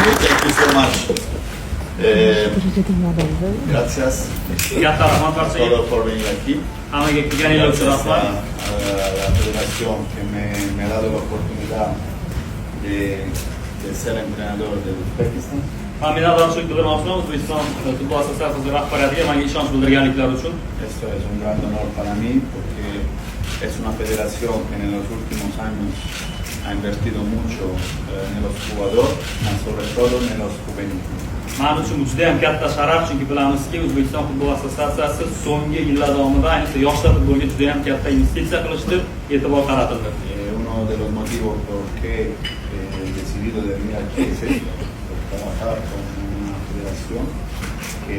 Thank you so much. Gracias Katta rahmat barchaga. todo por venir aquí. Hammaga kelganingiz uchun Gracias rahmat. a la federación que me ha dado la oportunidad de ser entrenador de Uzbekistan. Men minnatdorchilik bildiramoqchiman O'zbekiston futbol assotsiatsiyasi rahbariyatiga menga ishonch bildirganliklari uchun. Esto es un gran honor para mí porque es una federación que en los últimos años ha invertido mucho en los jugadores, sobre todo en los juveniles. Men uchun bu juda ham katta sharaf, chunki bilamizki, O'zbekiston futbol assotsiatsiyasi so'nggi yillar davomida ayniqsa yoshlar futboliga juda ham katta investitsiya qilishdi, e'tibor qaratildi. Uno de los motivos por que he decidido de venir aquí es esto, por trabajar con una federación que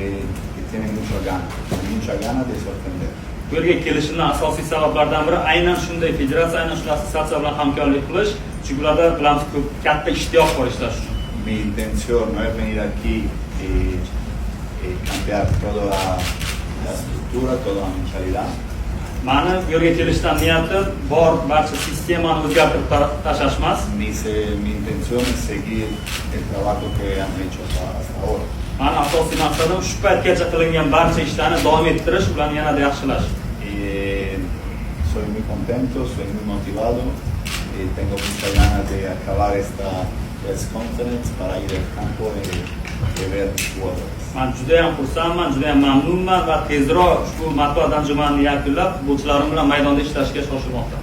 tiene mucha gana de sorprender. Bu yerga kelishimning asosiy sabablaridan biri aynan shunday federatsiya, aynan shunday assotsiatsiya bilan hamkorlik qilish, chunki ularda bilamiz ko'p katta ishtiyoq bor ishlash uchun. Mi intención no es venir aquí y cambiar toda la estructura, toda la mentalidad. Mani bu yerga kelishdan niyatim bor barcha sistemani o'zgartirib tashlash emas. Mi intención es seguir el trabajo que han hecho hasta ahora. Mani asosiy maqsadim shu paytgacha qilingan barcha ishlarni davom ettirish, ularni yanada yaxshilash. Soy muy contento, soy muy motivado y tengo muchas ganas de acabar esta press conference para ir al campo y ver mis jugadores. Men juda ham xursandman, juda ham mamnunman va tezroq ushbu matbuot anjumanini yakunlab, futbolchilarim bilan maydonda ishlashga shoshilmoqda.